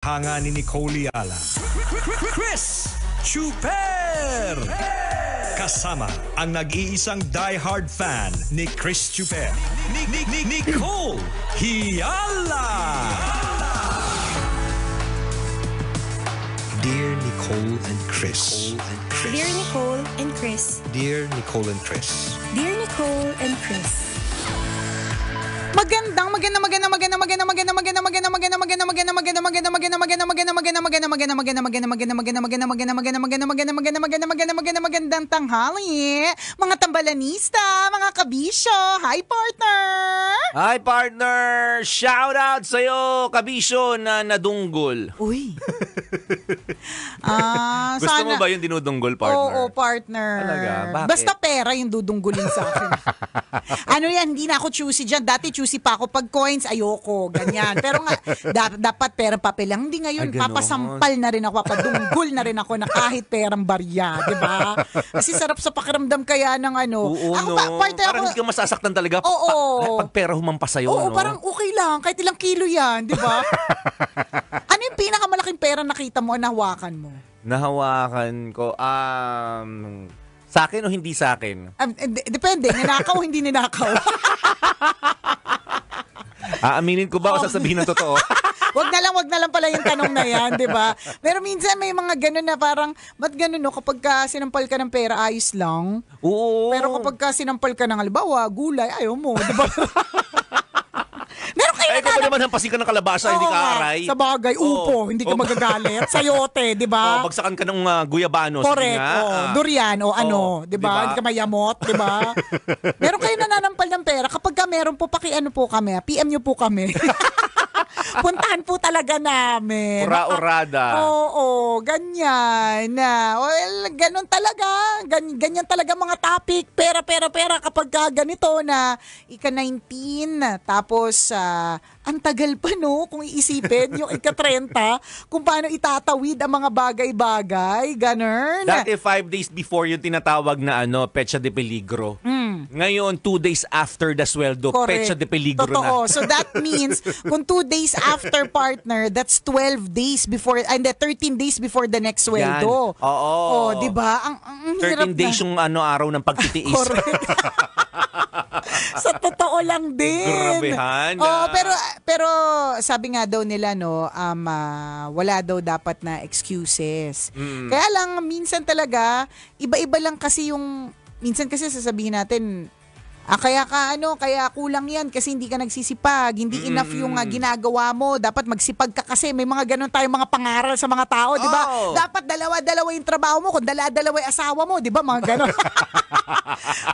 Hanga ni Nicole Yala. Chris Chuper! Kasama ang nag-iisang die-hard fan ni Chris Chuper. Nicole Yala! Dear Nicole and Chris. Dear Nicole and Chris. Dear Nicole and Chris. Dear Nicole and Chris. Magandang tanghali, mga tambalanista, mga kabisyo. Hi, partner! Hi, partner! Shout out sa'yo, kabisyo na nadunggol. Uy. Gusto mo ba yung dinudunggol, partner? Oo, partner. Talaga? Bakit? Basta pera yung dudunggulin sa akin. Ano yan, hindi na ako choosy dyan. Dati choosy pa ako. Pag coins, ayoko. Ganyan. Pero nga, dapat pera papel lang. Hindi ngayon, papasampal na rin ako, papadunggol na rin ako na kahit perang barya. Diba? Kasi sarap sa pakiramdam kaya ng ano. Oo, ako, no. partner, parang hindi ka masasaktan talaga oo. pag pera humampas sa'yo. Oo, no? parang okay lang. Kahit ilang kilo yan. Diba? Ano yung pinakamalaking pera nakita mo o nahawakan mo? Nahawakan ko, sa akin o hindi sa akin? Depende. Ninakaw o hindi ninakaw? Aaminin ko ba o sasabihin ng totoo? Wag na lang pala yung tanong na yan, di ba? Pero minsan may mga ganun na parang, ba't ganun no? Kapag ka sinampal ka ng pera, ayos lang. Oo. Pero kapag ka sinampal ka ng halimbawa, gulay, ayaw mo, di ba? Meron kayo Ikaw ba naman hampasin ka ng kalabasa, hindi ka aray? Sa bagay, upo, hindi ka magagalit. Sayote, di ba? Bagsakan ka ng guyabano. Correct. Durian o ano, di ba? Hindi ka mayamot, di ba? Meron kayo nananampal ng pera. Kapag ka meron po, ano po kami, PM nyo po kami. Puntahan po talaga namin. Ura-urada. Oo, ganyan. Well, ganun talaga. Ganyan talaga mga topic. Pera kapag ganito na ika-19. Tapos, ang tagal pa no kung iisipin yung ika-30 kung paano itatawid ang mga bagay-bagay. Ganun. Dati 5 days before yung tinatawag na pecha de peligro. Ngayon 2 days after the sweldo, Correct. pecha de peligro Totoo. na. So that means kung 2 days after partner, that's 12 days before, and 13 days before the next sweldo. Yan. Oo. Oh, 'di ba? Ang hirap 13 days na. yung araw ng pagtitiis. Correct. Sa totoo lang din. Grabehan. Oh, pero sabi nga daw nila wala daw dapat na excuses. Kaya lang minsan talaga iba-iba lang kasi yung minsan kasi sasabihin natin kaya kulang yan kasi hindi ka nagsisipag, hindi enough yung ginagawa mo, dapat magsipag ka kasi may mga ganun tayong mga pangaral sa mga tao, di ba? Oh. Dapat dalawa-dalawa yung trabaho mo, kung dalawa yung asawa mo, di ba? Mga ganun.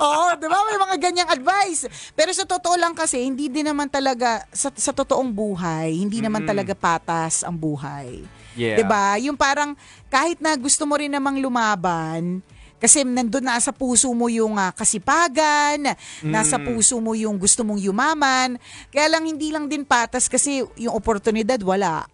Oo, di ba? May mga ganyang advice. Pero sa totoo lang kasi, hindi din naman talaga, sa totoong buhay, hindi naman talaga patas ang buhay. Yeah. Di ba? Yung parang kahit na gusto mo rin namang lumaban, kasi nandun na sa puso mo yung kasipagan, nasa puso mo yung gusto mong yumaman. Kaya lang hindi lang din patas kasi yung oportunidad wala.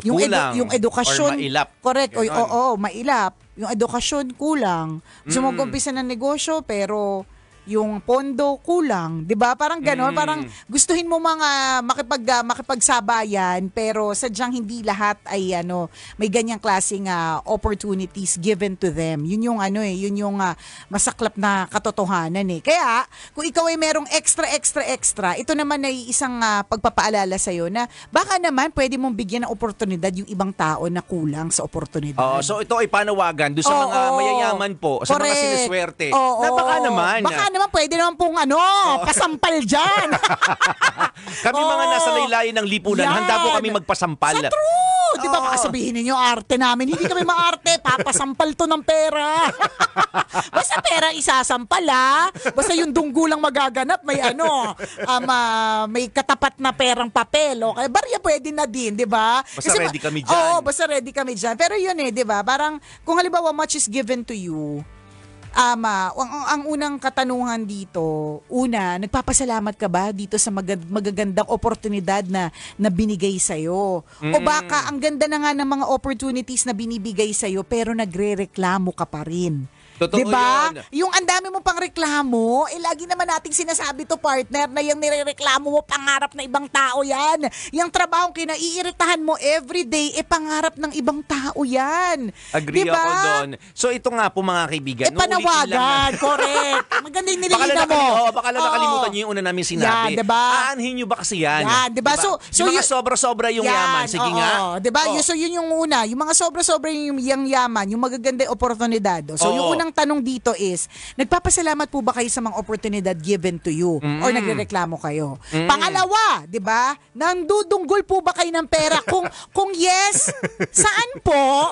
Kulang. Yung edukasyon. Or mailap. Correct. Oo, mailap. Yung edukasyon kulang. Gusto mo gumpisa ng negosyo pero yung pondo kulang, 'di ba? Parang gano'n, parang gustuhin mo mga makipagsabayan pero sadyang hindi lahat ay may ganyang klaseng opportunities given to them. Yun yung yun yung masaklap na katotohanan eh. Kaya kung ikaw ay merong extra, ito naman ay isang pagpapaalala sa iyo na baka naman pwede mong bigyan ng oportunidad yung ibang tao na kulang sa oportunidad. So ito ay panawagan doon sa mga mayayaman po, sa mga siniswerte. Na baka naman pwede naman pong pasampal dyan. Kami mga nasa laylayan ng lipunan, handa po kami magpasampal. Sa true! Di ba baka sabihin ninyo, arte namin. Hindi kami maarte, papasampal to ng pera. Basta pera isasampal Basta yung dunggulang magaganap, may may katapat na perang papel. Okay? Barya pwede na din, di ba? Basta ready kami dyan. Oo, basta ready kami dyan. Pero yun di ba? Parang kung halimbawa much is given to you, ang unang katanungan dito, nagpapasalamat ka ba dito sa magagandang oportunidad na binigay sa'yo? O baka ang ganda na nga ng mga opportunities na binibigay sa'yo pero nagre-reklamo ka pa rin? Totoo diba? yan. Yung ang dami mo pang reklamo, lagi naman nating sinasabi to, partner, na yung nirereklamo mo, pangarap na ibang tao yan. Yung trabahong kinaiiritahan mo everyday, pangarap ng ibang tao yan. Agree diba? ako doon. So ito nga po mga kaibigan. Panawagan, correct. Maganda yung nililina mo. Baka lang nakalimutan nyo yung una namin sinabi. Yan, diba? Aanhin nyo ba kasi yan? Yan, diba? So yung mga sobra-sobra yung yaman. Sige nga. Diba? So yun yung una. Yung mga sobra-sobra yung yaman, yung magaganda yung oportunidad. So yung unang tanong dito is, nagpapasalamat po ba kayo sa mga oportunidad given to you? Or nagrereklamo kayo? Pangalawa, di ba? Nandudunggol po ba kayo ng pera? Kung yes, saan po?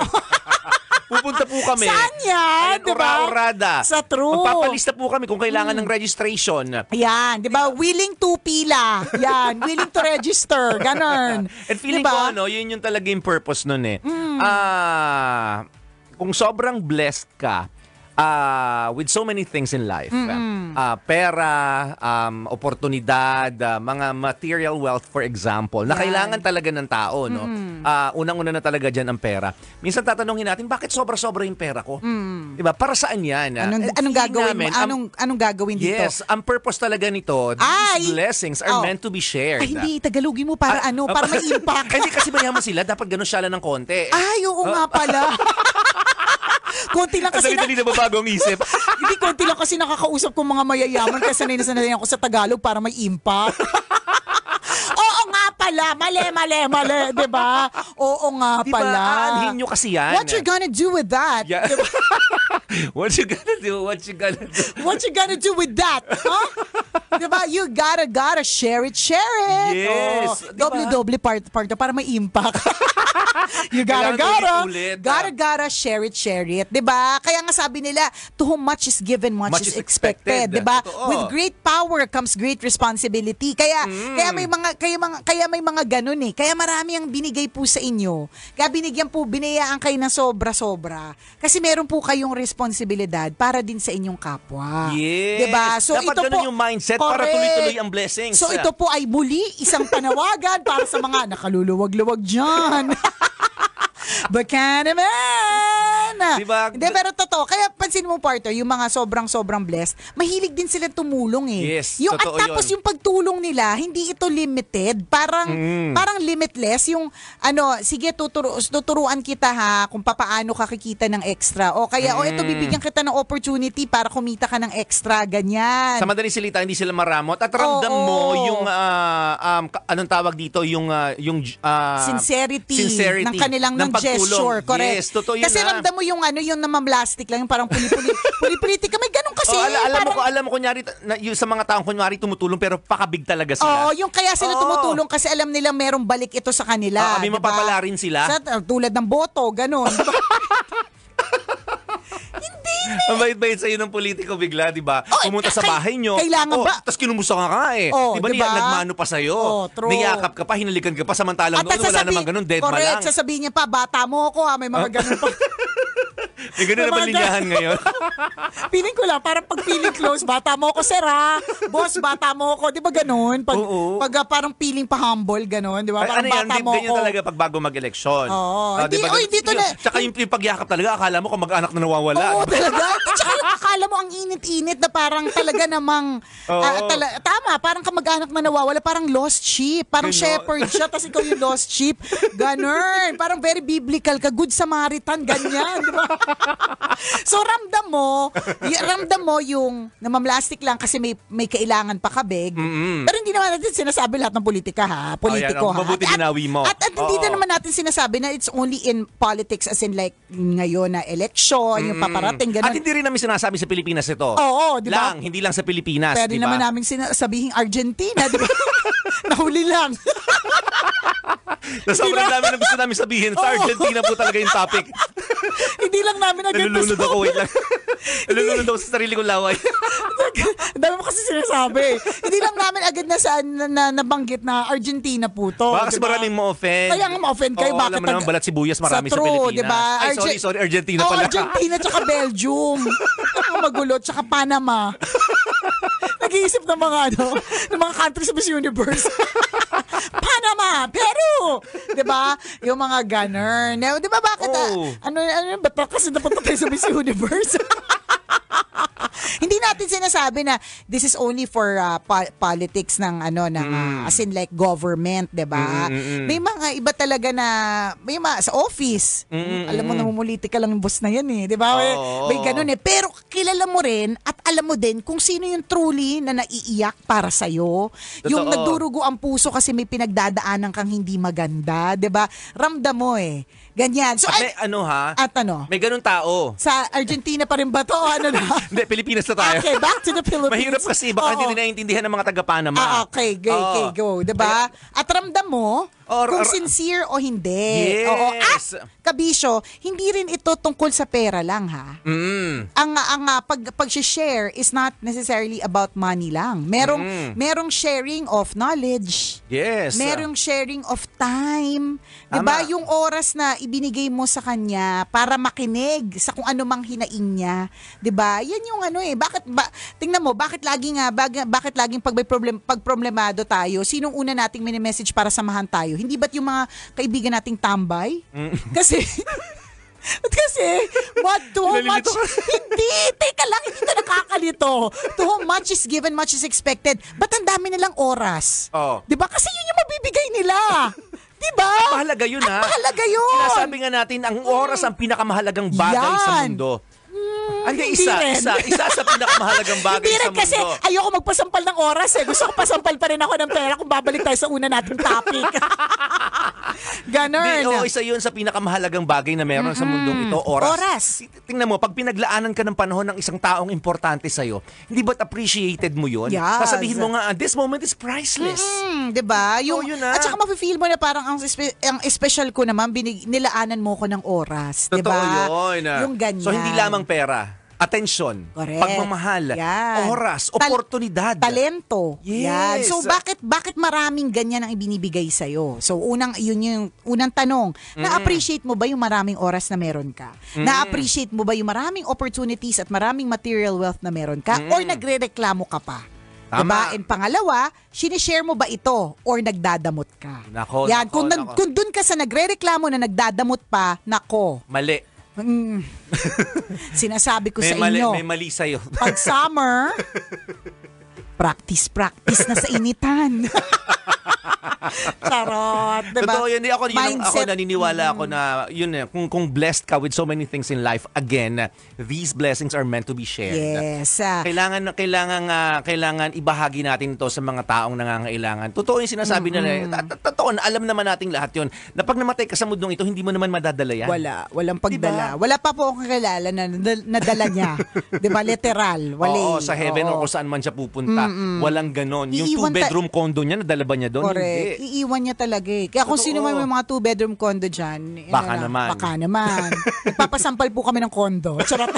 Pupunta po kami. Saan yan? Ayan, Diba? Ura-urada. Sa true. Magpapalista po kami kung kailangan ng registration. Yan, di ba? Willing to pila. Yan, willing to register. Ganon. And feeling diba? ko, yun yung talaga yung purpose nun eh. Kung sobrang blessed ka, with so many things in life, pera, oportunidad, mga material wealth, for example, na kailangan talaga ng tao, no? Unang-una na talaga dyan ang pera. Minsan tatanungin natin, bakit sobra-sobra yung pera ko? Diba? Para saan yan? Anong gagawin mo? Anong gagawin dito? Yes, ang purpose talaga nito, these blessings are meant to be shared. Ay, hindi. Tagalogin mo para para may impact. Hindi kasi mayaman sila, dapat ganun siya lang ng konti. Ay, oo nga pala. Konti lang kasi dali na babago ang isip. Hindi, konti lang kasi nakakausap kong mga mayayaman kasi sanay ako sa Tagalog para may impact. Oo nga pala, mali, diba? Oo nga diba, pala. Aanhin nyo kasi yan. What you gonna do with that? Yeah. Diba? What you gonna do? What you gonna do with that? Huh? Diba? You gotta share it. Yes. Oh, doble part para may impact. You gotta share it. Diba? Kaya nga sabi nila, to whom much is given, much is expected. Diba? Totoo. With great power comes great responsibility. Kaya may mga ganun eh. Kaya marami ang binigay po sa inyo. Kaya binayaan kayo ng sobra-sobra. Kasi meron po kayong responsibilidad para din sa inyong kapwa. Yes. Diba? So dapat ito ganun po, yung mindset correct. para tuloy-tuloy ang blessings. So ito po ay muli isang panawagan para sa mga nakaluluwag-luwag dyan. Baka naman! Diba? Hindi, pero totoo. Kaya pansin mo, partner, yung mga sobrang blessed, mahilig din sila tumulong eh. Yes, At totoo tapos yun. yung pagtulong nila, hindi ito limited. Parang limitless. Yung, sige, tuturuan kita ha, kung papaano ka kikita ng extra. O kaya, ito, bibigyan kita ng opportunity para kumita ka ng extra. Ganyan. Sa madaling salita, hindi sila maramot. At ramdam mo yung, anong tawag dito, yung sincerity ng kanilang ng gesture, correct. Yes, totoo yun. Kasi ramdam mo yung yung namamlastic lang, yung parang puli-puli ka. May ganun kasi. Alam mo kunyari, yung sa mga taong kunyari tumutulong pero pakabig talaga sila. Oo, yung kaya sila tumutulong kasi alam nila merong balik ito sa kanila. May mapapala rin sila. Tulad ng boto, ganun. Hindi. Ang bait-bait sa'yo ng politiko bigla, di ba? Pumunta sa bahay nyo. Kailangan ba? Tapos kinumusta ka nga eh. Di ba diba? nagmano pa sa'yo? True. Niyakap ka pa, hinalikan ka pa, samantalang noon wala namang ganun, dead ma lang. Correct, sasabihin niya pa, bata mo ako may mga ganun pa. May ganun na ba linyahan ngayon? Feeling ko lang, parang pag feeling close, bata mo ako, sir ha? Boss, bata mo ako. Di ba ganun? Pag parang feeling pa humble, ganun. Di ba? Parang bata mo ako. Ganyan talaga pag bago mag-eleksyon. Oo. Dito na. Tsaka yung pagyakap talaga, akala mo kung mag-anak na nawawala. Oo, talaga. Tsaka yung akala mo ang init-init na parang talaga namang, tama, parang kamag-anak na nawawala, parang lost sheep. Parang shepherd siya, tapos ikaw yung lost sheep. Ganun. Parang very biblical ka. Good Samaritan, ganyan. Di ba? So ramdam mo yung namamlastik lang kasi may kailangan pa kabig. Pero hindi naman natin sinasabi lahat ng politika ha. Politiko ha. Mabuti dinawi mo. At hindi na naman natin sinasabi na it's only in politics as in like ngayon na election, yung paparating, ganun. At hindi rin namin sinasabi sa Pilipinas ito. Oo, di ba? Hindi lang sa Pilipinas, Pwede di ba? naman namin sabihin Argentina, di ba? Nahuli lang. Sobrang dami na gusto namin sabihin. Sa Argentina po talaga yung topic. Hindi lang namin agad nalulunod ako, wait lang. Nalulunod ako sa sarili kong laway. Ang dami mo kasi sinasabi. Hindi lang namin agad na nabanggit na Argentina po to. Baka kasi maraming ma-offend. Kaya nga ma-offend kayo. Alam mo naman, balat sibuyas marami sa Pilipinas. Diba? Ay, sorry, Argentina pala. Argentina tsaka Belgium. Magulo, tsaka Panama. Nag-iisip ng mga countries sa Miss Universe. Panama, Peru. 'Di ba? Yung mga gunner. 'Di ba bakit? Ano ba kasi napunta tayo sa Miss Universe? Hindi natin sinasabi na this is only for politics ng as in like government, 'di ba? May mga iba talaga na may sa office. Alam mo namumulitika lang yung boss na 'yan 'di ba? May ganun pero kilala mo rin at alam mo din kung sino yung truly na naiiyak para sa iyo. Yung nagdurugo ang puso kasi may pinagdadaanan kang hindi maganda, 'di ba? Ramdam mo ganyan. So At may ganun tao. Sa Argentina pa rin ba to? Ano na? Hindi, Pilipinas na tayo. Okay, back to the Philippines. Mahirap kasi, baka hindi nila naiintindihan ng mga taga-Panama. Okay, go. Diba? At ramdam mo kung sincere o hindi. Yes. Oo. Kabisyo, hindi rin ito tungkol sa pera lang, ha? Ang pag-share is not necessarily about money lang. Merong sharing of knowledge. Yes. Merong sharing of time. Diba? Tama. Yung oras na ibinigay mo sa kanya para makinig sa kung ano mang hinaing niya. Diba? Yan yung tingnan mo, bakit laging pag problemado tayo, sinong una nating mini-message para samahan tayo? Hindi ba't yung mga kaibigan nating tambay? Kasi too much, hindi, teka lang, hindi na nakakalito. Too much is given, much is expected. Ba't ang dami nilang oras? Diba? Kasi yun yung mabibigay nila. Diba? Mahalaga yun, ha? Mahalaga yun. Sinasabi nga natin, ang oras ang pinakamahalagang bagay sa mundo. Hindi isa sa pinakamahalagang bagay sa mundo. Kasi ayoko magpasampal ng oras Gusto ko pasampal pa rin ako ng pera kung babalik tayo sa una nating topic. Ganon. Isa yun sa pinakamahalagang bagay na meron sa mundong ito, oras. Tingnan mo, pag pinaglaanan ka ng panahon ng isang taong importante sa'yo, hindi ba't appreciated mo yun? Yes. Sasabihin mo nga, this moment is priceless. Diba? Yun At saka mafe-feel mo na parang ang special ko naman, nilaanan mo ko ng oras. Diba? Totoo yun. Yung ganyan. So, hindi lamang pera. Atensyon, correct. Pagmamahal, oras, oportunidad, talento. Yes. Yan. So bakit maraming ganyan ang ibinibigay sa iyo? So yun yung unang tanong, na-appreciate mo ba yung maraming oras na meron ka? Na-appreciate mo ba yung maraming opportunities at maraming material wealth na meron ka? Or nagrereklamo ka pa? Tama. Diba? And pangalawa, sinishare mo ba ito or nagdadamot ka? Nako. Kung dun ka sa nagrereklamo na nagdadamot pa, nako. Mali. Sinasabi ko sa inyo. May mali sa'yo. Pag summer, practice na sa initan. Charot, diba? Totoo yun. Ako naniniwala ako na yun kung blessed ka with so many things in life, again, these blessings are meant to be shared. Yes. Kailangan ibahagi natin ito sa mga taong nangangailangan. Totoo yung sinasabi nila. Totoo, alam naman nating lahat yun. Na pag namatay ka sa mundong ito, hindi mo naman madadala yan. Walang pagdala. Diba? Wala pa po akong kakilala na nadala niya. Diba? Literal. Oo, sa heaven o kung saan man siya pupunta. Walang ganon. Yung 2-bedroom condo niya, nadala ba niya doon? Correct. Iiwan niya talaga Kaya kung sino man may mga 2-bedroom condo dyan, baka naman. Nagpapasampal po kami ng condo. Charot.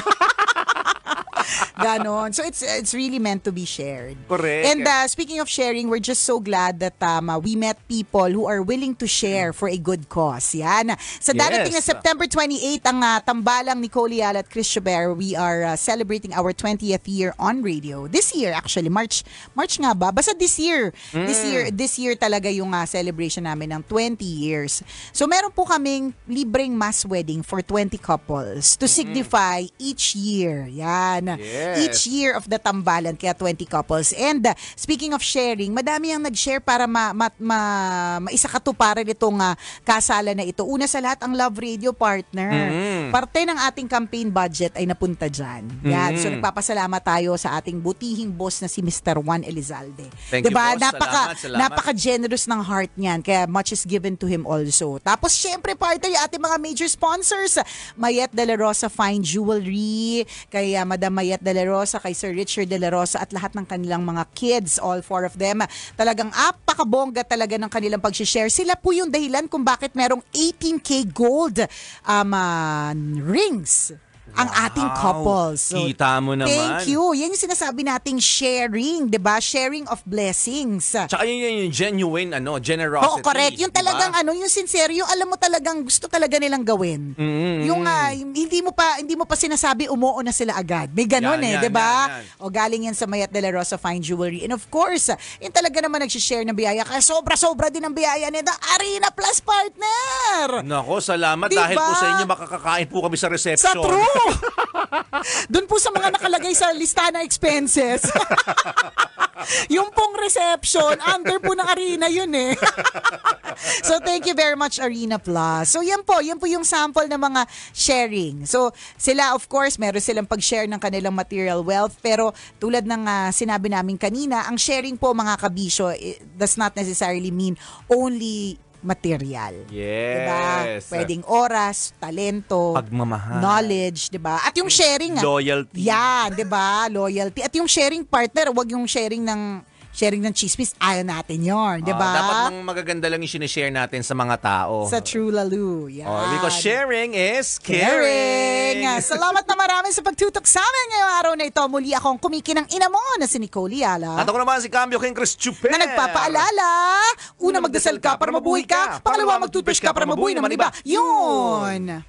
Ganon. So it's really meant to be shared. Correct. And speaking of sharing, we're just so glad that we met people who are willing to share for a good cause. Yan. Sa darating na September 28, ang tambalang Nicole Yala at Chris Chabert, we are celebrating our 20th year on radio. This year, actually, March nga ba? Basta this year. This year talaga yung celebration namin ng 20 years. So meron po kaming libreng mass wedding for 20 couples to signify each year. Yan. Yes. Each year of the tambalan, kaya 20 couples. And speaking of sharing, madami ang nag-share para maisakatuparan itong kasalan na ito. Una sa lahat, ang Love Radio partner. Parte ng ating campaign budget ay napunta dyan. Yan. So nagpapasalamat tayo sa ating butihing boss na si Mr. Juan Elizalde. Thank diba? you, boss. Salamat. Napaka-generous ng heart niyan. Kaya much is given to him also. Tapos syempre, partner, yung ating mga major sponsors. Mayet De La Rosa Fine Jewelry, kay Madam Mayet De La Rosa, kay Sir Richard De La Rosa at lahat ng kanilang mga kids, all four of them. Talagang apakabongga talaga ng kanilang pag-share. Sila po yung dahilan kung bakit merong 18K gold rings ang ating couples. So, kita mo naman. Thank you. Yan yung sinasabi nating sharing, 'di ba? Sharing of blessings. Tsaka yun yung genuine generosity. Oo, correct. Yung diba? talagang yung sincere, yung alam mo talagang gusto talaga nilang gawin. Yung hindi mo pa sinasabi umuo na sila agad. May ganun 'di ba? O galing yan sa Mayet De La Rosa Fine Jewelry. And of course, yung talaga naman nag-share ng biyaya. Kaya sobra-sobra din ang biyaya nito. Arena Plus partner. Nako, salamat diba? dahil po sa inyo makakakain po kami sa reception. Sa true. Doon po sa mga nakalagay sa listahan ng expenses. Yung pong reception, under po ng Arena yun eh. So thank you very much Arena Plus. So yan po yung sample ng mga sharing. So sila of course, meron silang pag-share ng kanilang material wealth, pero tulad ng sinabi namin kanina, ang sharing po mga kabisyo does not necessarily mean only material. Yes. Diba? Pwedeng oras, talento, Pagmamahal. knowledge, diba? At yung sharing, Loyalty. yan, diba? Loyalty. At yung sharing partner, wag yung sharing ng chismis, ayaw natin yon, diba? Dapat mga magaganda lang yung sinishare natin sa mga tao. Sa True Lalu. Yan. Because sharing is caring. Salamat na marami sa pagtutok sa amin ngayong araw na ito. Muli akong kumikinang ina mo na si Nicole Yala. At ako naman si Cambio King Chris Chuper. Na nagpapaalala, una magdasal ka para mabuhay ka, pangalawa mag-toothbrush ka para mabuhay naman iba. Yun!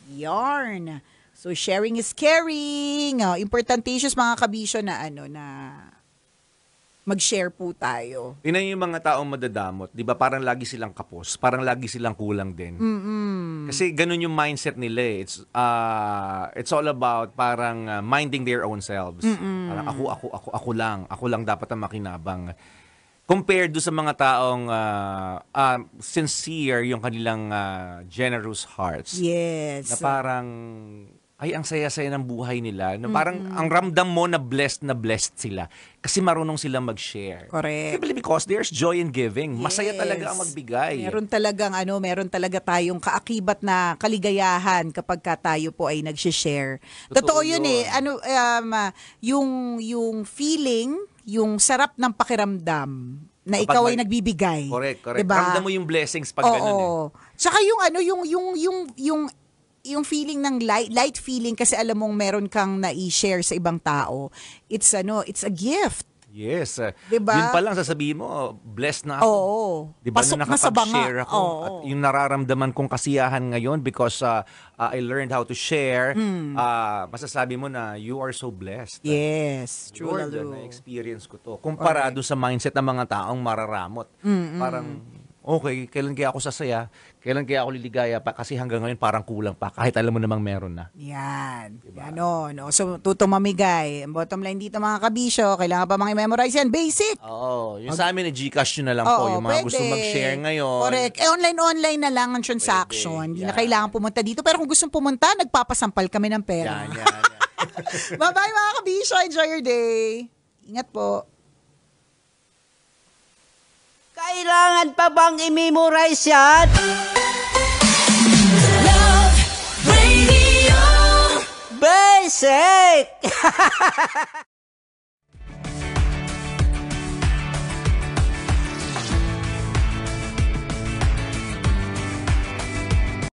Yarn. So sharing is caring. Importantisious mga kabisyo na mag-share po tayo. Tingnan yung mga taong madadamot, 'di ba? Parang lagi silang kapos, parang lagi silang kulang din. Kasi ganun yung mindset nila eh. It's all about parang minding their own selves. Parang ako lang dapat ang makinabang. Compared do sa mga taong sincere yung kanilang generous hearts. Yes. Na parang ay ang saya-saya ng buhay nila. Na parang ang ramdam mo na blessed sila kasi marunong silang mag-share. Correct. Simply because there's joy in giving. Masaya talaga ang magbigay. Meron talaga tayong kaakibat na kaligayahan kapag tayo po ay nag-share. Totoo yun eh. Yung feeling, yung sarap ng pakiramdam na Kapag ikaw ay nagbibigay. Correct. Diba? Ramdam mo yung blessings pag ganun eh. Tsaka yung feeling ng light feeling kasi alam mong meron kang na-i-share sa ibang tao. It's a gift. Yes. Diba? Yun pa lang sasabihin mo, blessed na ako. Oo. Diba Pasok na na sa banga. nakapag-share ako. Oo. At yung nararamdaman kong kasiyahan ngayon because I learned how to share, masasabi mo na you are so blessed. Yes. True Lord, Lalu. na-experience ko to. Kumparado sa mindset ng mga taong mararamot. Parang, okay, kailan kaya ako sasaya? Kailan kaya ako liligaya pa? Kasi hanggang ngayon parang kulang pa. Kahit alam mo namang meron na. Yan. Diba? No. So, tutong mamigay. Bottom line dito mga kabisyo, kailangan pa mga memorize yan. Basic. Oo. Yung sa amin, Gcash nyo na lang po. Yung mga gusto mag-share ngayon. Correct. Online na lang ang transaction. Hindi na kailangan pumunta dito. Pero kung gusto pumunta, nagpapasampal kami ng pera. Yan. Bye-bye mga kabisyo. Enjoy your day. Ingat po. Kailangan pa bang i-memorize yan? Love Radio. Basic!